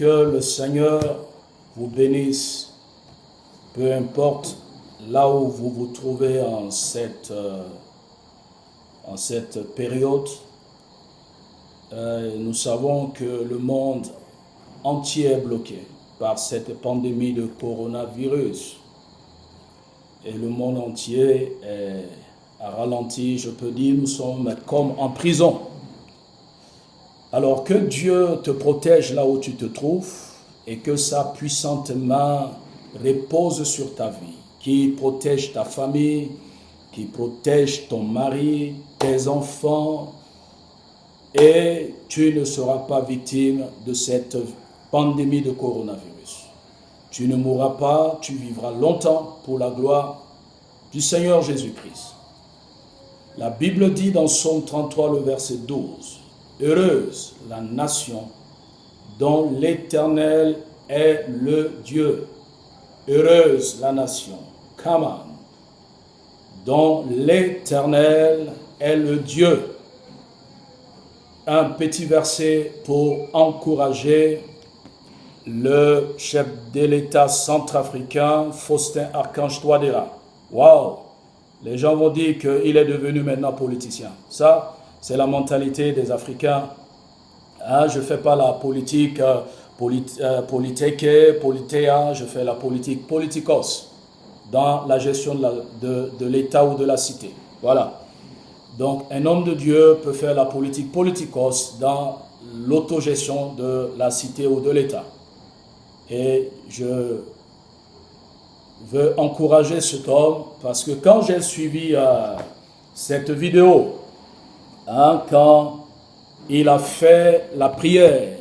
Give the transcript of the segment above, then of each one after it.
Que le Seigneur vous bénisse, peu importe là où vous vous trouvez en cette période. Nous savons que le monde entier est bloqué par cette pandémie de coronavirus. Et le monde entier a ralenti, je peux dire, nous sommes comme en prison. Alors que Dieu te protège là où tu te trouves et que sa puissante main repose sur ta vie, qui protège ta famille, qui protège ton mari, tes enfants, et tu ne seras pas victime de cette pandémie de coronavirus. Tu ne mourras pas, tu vivras longtemps pour la gloire du Seigneur Jésus-Christ. La Bible dit dans Psaume 33, le verset 12, « Heureuse la nation dont l'Éternel est le Dieu. Heureuse la nation, come on, dont l'Éternel est le Dieu. » Un petit verset pour encourager le chef de l'État centrafricain, Faustin Archange Touadéra. Waouh! Les gens vont dire qu'il est devenu maintenant politicien. Ça, c'est la mentalité des Africains. Hein, je ne fais pas la politique politique, politéa, je fais la politique politikos dans la gestion de l'État ou de la cité. Voilà. Donc, un homme de Dieu peut faire la politique politikos dans l'autogestion de la cité ou de l'État. Et je veux encourager cet homme parce que quand j'ai suivi cette vidéo, quand il a fait la prière,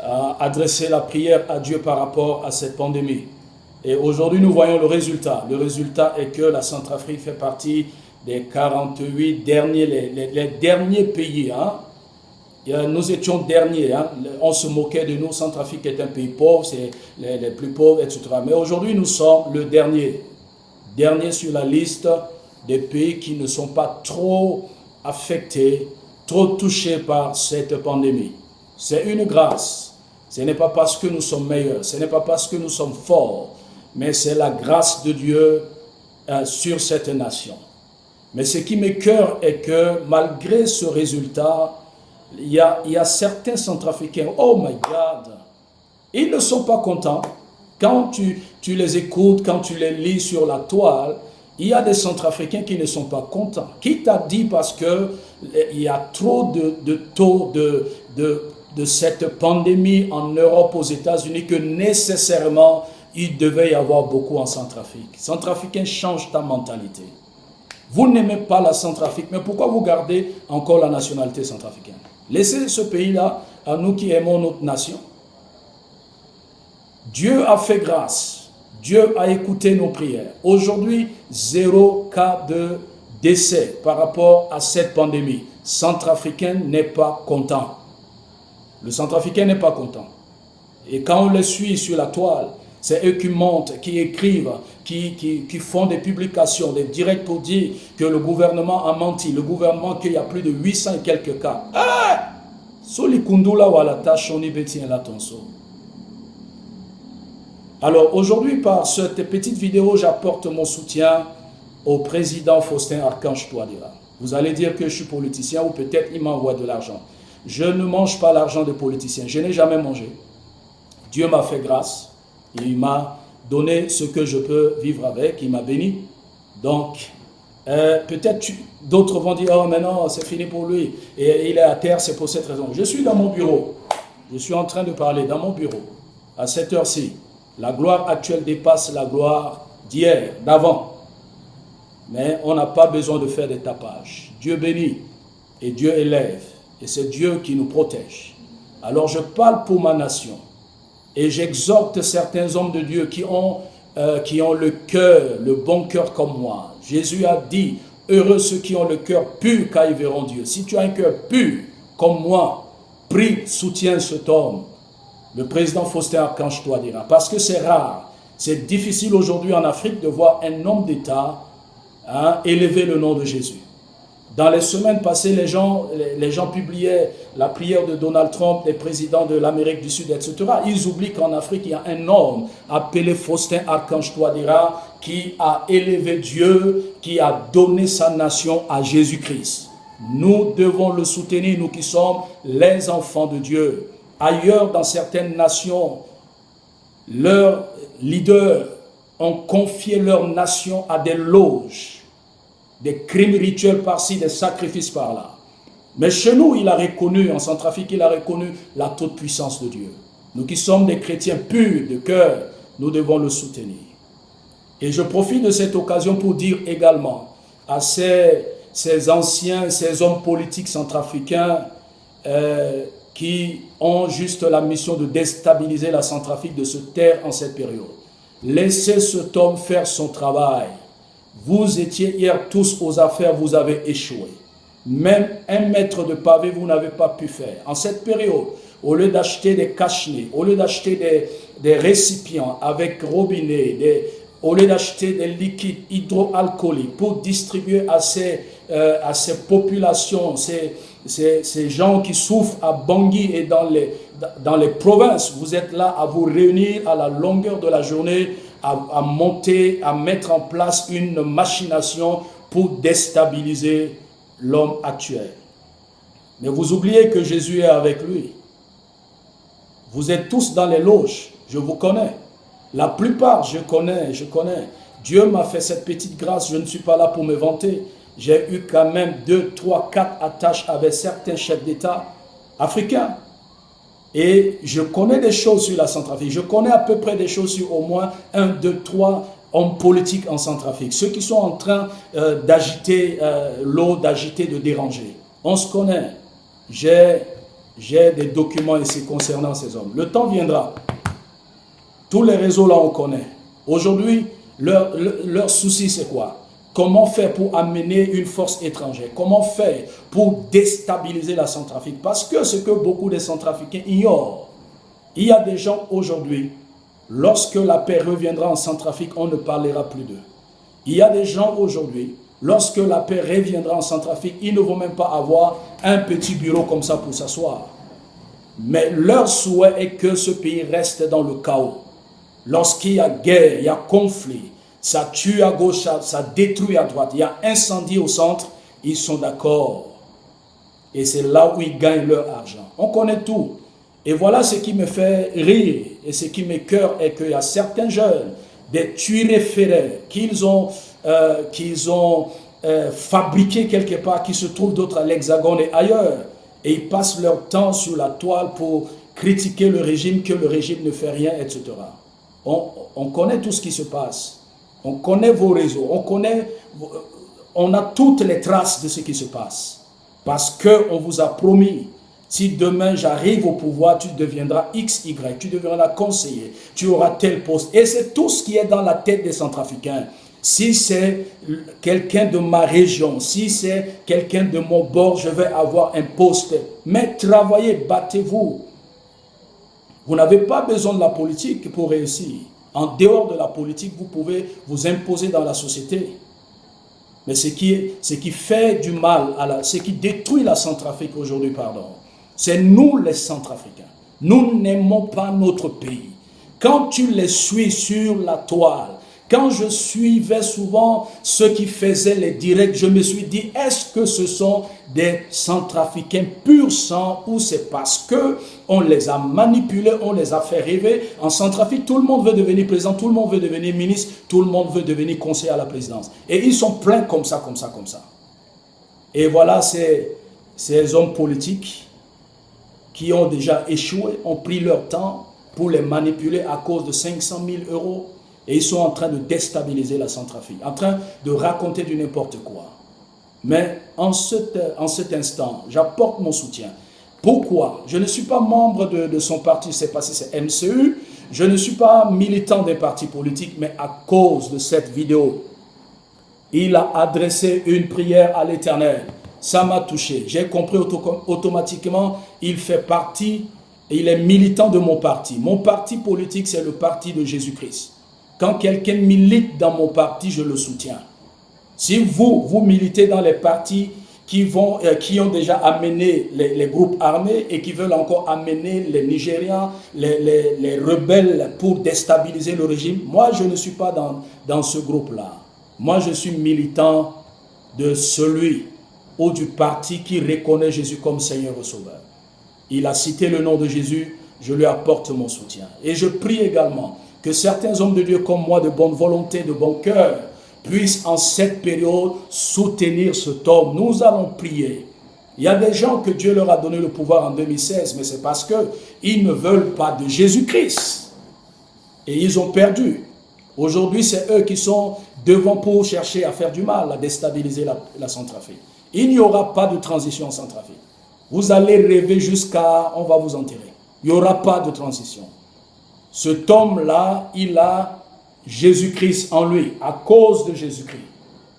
a adressé la prière à Dieu par rapport à cette pandémie. Et aujourd'hui, nous voyons le résultat. Le résultat est que la Centrafrique fait partie des 48 derniers, les derniers pays. Nous étions derniers. On se moquait de nous. Centrafrique est un pays pauvre, c'est les plus pauvres, etc. Mais aujourd'hui, nous sommes le dernier. Dernier sur la liste des pays qui ne sont pas trop affectés, trop touchés par cette pandémie. C'est une grâce. Ce n'est pas parce que nous sommes meilleurs, ce n'est pas parce que nous sommes forts, mais c'est la grâce de Dieu sur cette nation. Mais ce qui m'écoeure est que malgré ce résultat, il y a certains Centrafricains, oh my God, ils ne sont pas contents. Quand tu les écoutes, quand tu les lis sur la toile, il y a des Centrafricains qui ne sont pas contents. Qui t'a dit parce qu'il y a trop de taux de cette pandémie en Europe, aux États-Unis, que nécessairement il devait y avoir beaucoup en Centrafrique. Centrafricains, change ta mentalité. Vous n'aimez pas la Centrafrique, mais pourquoi vous gardez encore la nationalité centrafricaine? Laissez ce pays-là à nous qui aimons notre nation. Dieu a fait grâce. Dieu a écouté nos prières. Aujourd'hui, 0 cas de décès par rapport à cette pandémie. Centrafricain n'est pas content. Le Centrafricain n'est pas content. Et quand on les suit sur la toile, c'est eux qui montent, qui écrivent, qui font des publications, des directs pour dire que le gouvernement a menti. Le gouvernement qu'il y a plus de 800 et quelques cas. Alors aujourd'hui, par cette petite vidéo, j'apporte mon soutien au président Faustin Archange Touadéra. Vous allez dire que je suis politicien ou peut-être il m'envoie de l'argent. Je ne mange pas l'argent des politiciens. Je n'ai jamais mangé. Dieu m'a fait grâce. Il m'a donné ce que je peux vivre avec. Il m'a béni. Donc, peut-être d'autres vont dire, oh mais non, c'est fini pour lui. Et il est à terre, c'est pour cette raison. Je suis dans mon bureau. Je suis en train de parler dans mon bureau. À cette heure-ci, la gloire actuelle dépasse la gloire d'hier, d'avant. Mais on n'a pas besoin de faire des tapages. Dieu bénit et Dieu élève. Et c'est Dieu qui nous protège. Alors je parle pour ma nation. Et j'exhorte certains hommes de Dieu qui ont le cœur, le bon cœur comme moi. Jésus a dit, heureux ceux qui ont le cœur pur car ils verront Dieu. Si tu as un cœur pur comme moi, prie, soutiens cet homme. Le président Faustin Archange Touadéra. Parce que c'est rare. C'est difficile aujourd'hui en Afrique de voir un homme d'État élever le nom de Jésus. Dans les semaines passées, les gens publiaient la prière de Donald Trump, les présidents de l'Amérique du Sud, etc. Ils oublient qu'en Afrique, il y a un homme appelé Faustin Archange Touadéra qui a élevé Dieu, qui a donné sa nation à Jésus-Christ. Nous devons le soutenir, nous qui sommes les enfants de Dieu. Ailleurs, dans certaines nations, leurs leaders ont confié leur nation à des loges, des crimes rituels par-ci, des sacrifices par-là. Mais chez nous, il a reconnu, en Centrafrique, il a reconnu la toute-puissance de Dieu. Nous qui sommes des chrétiens purs de cœur, nous devons le soutenir. Et je profite de cette occasion pour dire également à ces anciens, ces hommes politiques centrafricains qui ont juste la mission de déstabiliser la Centrafrique, de se taire en cette période. Laissez cet homme faire son travail. Vous étiez hier tous aux affaires, vous avez échoué. Même 1 mètre de pavé, vous n'avez pas pu faire. En cette période, au lieu d'acheter des cache-nez, au lieu d'acheter des récipients avec robinet, au lieu d'acheter des liquides hydroalcooliques pour distribuer à ces populations, ces gens qui souffrent à Bangui et dans les provinces, vous êtes là à vous réunir à la longueur de la journée, à monter, à mettre en place une machination pour déstabiliser l'homme actuel. Mais vous oubliez que Jésus est avec lui. Vous êtes tous dans les loges, je vous connais. La plupart, je connais. Dieu m'a fait cette petite grâce, je ne suis pas là pour me vanter. J'ai eu quand même 2, 3, 4 attaches avec certains chefs d'État africains. Et je connais des choses sur la Centrafrique. Je connais à peu près des choses sur au moins 1, 2, 3 hommes politiques en Centrafrique. Ceux qui sont en train d'agiter l'eau, de déranger. On se connaît. J'ai des documents ici concernant ces hommes. Le temps viendra. Tous les réseaux là, on connaît. Aujourd'hui, leur souci, c'est quoi? Comment faire pour amener une force étrangère? Comment faire pour déstabiliser la Centrafrique? Parce que ce que beaucoup de Centrafricains ignorent, il y a des gens aujourd'hui, lorsque la paix reviendra en Centrafrique, on ne parlera plus d'eux. Il y a des gens aujourd'hui, lorsque la paix reviendra en Centrafrique, ils ne vont même pas avoir un petit bureau comme ça pour s'asseoir. Mais leur souhait est que ce pays reste dans le chaos. Lorsqu'il y a guerre, il y a conflit, ça tue à gauche, ça détruit à droite, il y a incendie au centre, ils sont d'accord. Et c'est là où ils gagnent leur argent. On connaît tout. Et voilà ce qui me fait rire et ce qui m'écoeure est qu'il y a certains jeunes, des tueries ferrées qu'ils ont fabriquées quelque part, qui se trouvent d'autres à l'Hexagone et ailleurs. Et ils passent leur temps sur la toile pour critiquer le régime, que le régime ne fait rien, etc. On connaît tout ce qui se passe. On connaît vos réseaux. On a toutes les traces de ce qui se passe. Parce qu'on vous a promis, si demain j'arrive au pouvoir, tu deviendras XY, tu deviendras conseiller, tu auras tel poste. Et c'est tout ce qui est dans la tête des Centrafricains. Si c'est quelqu'un de ma région, si c'est quelqu'un de mon bord, je vais avoir un poste. Mais travaillez, battez-vous. Vous n'avez pas besoin de la politique pour réussir. En dehors de la politique, vous pouvez vous imposer dans la société. Mais ce qui fait du mal, ce qui détruit la Centrafrique aujourd'hui, c'est nous les Centrafricains. Nous n'aimons pas notre pays. Quand tu les suis sur la toile, quand je suivais souvent ceux qui faisaient les directs, je me suis dit, est-ce que ce sont des Centrafricains pur sang ou c'est parce qu'on les a manipulés, on les a fait rêver? En Centrafrique, tout le monde veut devenir président, tout le monde veut devenir ministre, tout le monde veut devenir conseiller à la présidence. Et ils sont pleins comme ça. Et voilà ces hommes politiques qui ont déjà échoué, ont pris leur temps pour les manipuler à cause de 500 000 €. Et ils sont en train de déstabiliser la Centrafrique, en train de raconter du n'importe quoi. Mais en cet instant, j'apporte mon soutien. Pourquoi? Je ne suis pas membre de son parti, c'est passé, c'est MCU. Je ne suis pas militant des partis politiques, mais à cause de cette vidéo, il a adressé une prière à l'Éternel. Ça m'a touché. J'ai compris automatiquement, il fait partie, il est militant de mon parti. Mon parti politique, c'est le parti de Jésus-Christ. Quand quelqu'un milite dans mon parti, je le soutiens. Si vous militez dans les partis qui ont déjà amené les groupes armés et qui veulent encore amener les Nigérians, les rebelles pour déstabiliser le régime. Moi, je ne suis pas dans ce groupe-là. Moi, je suis militant de celui ou du parti qui reconnaît Jésus comme Seigneur et Sauveur. Il a cité le nom de Jésus, je lui apporte mon soutien. Et je prie également que certains hommes de Dieu comme moi, de bonne volonté, de bon cœur, puissent en cette période soutenir cet homme. Nous allons prier. Il y a des gens que Dieu leur a donné le pouvoir en 2016, mais c'est parce qu'ils ne veulent pas de Jésus-Christ. Et ils ont perdu. Aujourd'hui, c'est eux qui sont devant pour chercher à faire du mal, à déstabiliser la Centrafrique. Il n'y aura pas de transition en Centrafrique. Vous allez rêver jusqu'à... on va vous enterrer. Il n'y aura pas de transition. Cet homme-là, il a Jésus-Christ en lui, à cause de Jésus-Christ.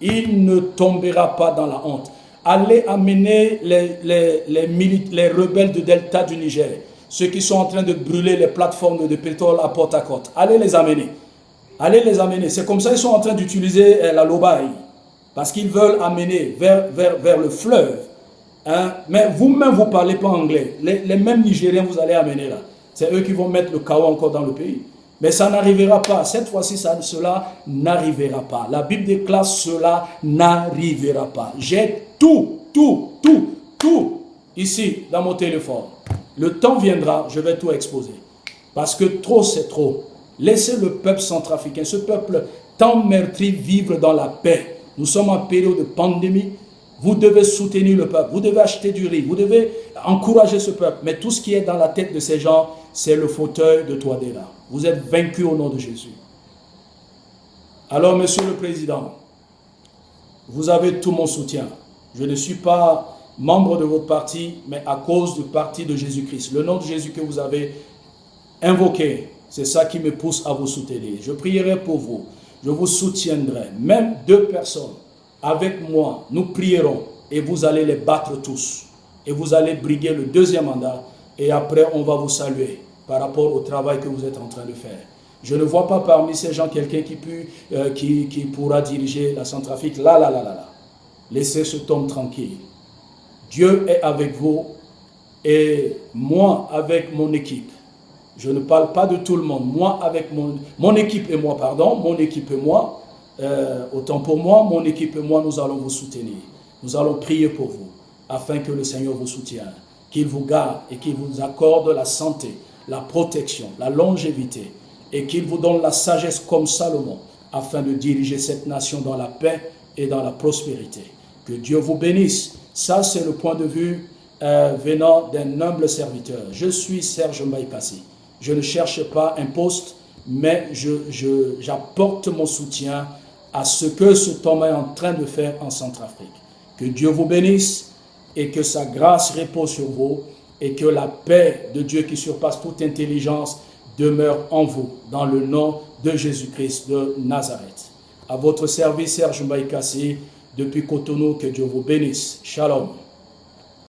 Il ne tombera pas dans la honte. Allez amener les rebelles de Delta du Niger, ceux qui sont en train de brûler les plateformes de pétrole à Port-à-Côte. Allez les amener. Allez les amener. C'est comme ça qu'ils sont en train d'utiliser la lobaï. Parce qu'ils veulent amener vers le fleuve. Hein? Mais vous-même, vous ne parlez pas anglais. Les mêmes Nigériens, vous allez amener là. C'est eux qui vont mettre le chaos encore dans le pays. Mais ça n'arrivera pas. Cette fois-ci, cela n'arrivera pas. La Bible déclare cela n'arrivera pas. J'ai tout ici dans mon téléphone. Le temps viendra, je vais tout exposer. Parce que trop, c'est trop. Laissez le peuple centrafricain, ce peuple tant meurtri, vivre dans la paix. Nous sommes en période de pandémie. Vous devez soutenir le peuple. Vous devez acheter du riz. Vous devez encourager ce peuple. Mais tout ce qui est dans la tête de ces gens, c'est le fauteuil de Touadéra. Vous êtes vaincus au nom de Jésus. Alors, Monsieur le Président, vous avez tout mon soutien. Je ne suis pas membre de votre parti, mais à cause du parti de Jésus-Christ. Le nom de Jésus que vous avez invoqué, c'est ça qui me pousse à vous soutenir. Je prierai pour vous. Je vous soutiendrai. Même 2 personnes avec moi, nous prierons et vous allez les battre tous. Et vous allez briguer le 2e mandat et après on va vous saluer par rapport au travail que vous êtes en train de faire. Je ne vois pas parmi ces gens quelqu'un qui pourra diriger la Centrafrique. Là. Laissez cet homme tranquille. Dieu est avec vous et moi avec mon équipe. Je ne parle pas de tout le monde. Moi avec mon équipe et moi, pardon. Mon équipe et moi, autant pour moi, mon équipe et moi, nous allons vous soutenir. Nous allons prier pour vous afin que le Seigneur vous soutienne, qu'il vous garde et qu'il vous accorde la santé, la protection, la longévité et qu'il vous donne la sagesse comme Salomon afin de diriger cette nation dans la paix et dans la prospérité. Que Dieu vous bénisse. Ça, c'est le point de vue venant d'un humble serviteur. Je suis Serge Mbaye-Kassi. Je ne cherche pas un poste, mais j'apporte mon soutien à ce que cet homme est en train de faire en Centrafrique. Que Dieu vous bénisse et que sa grâce repose sur vous et que la paix de Dieu qui surpasse toute intelligence demeure en vous, dans le nom de Jésus-Christ de Nazareth. À votre service, Serge Mbaye-Kassi, depuis Cotonou, que Dieu vous bénisse. Shalom.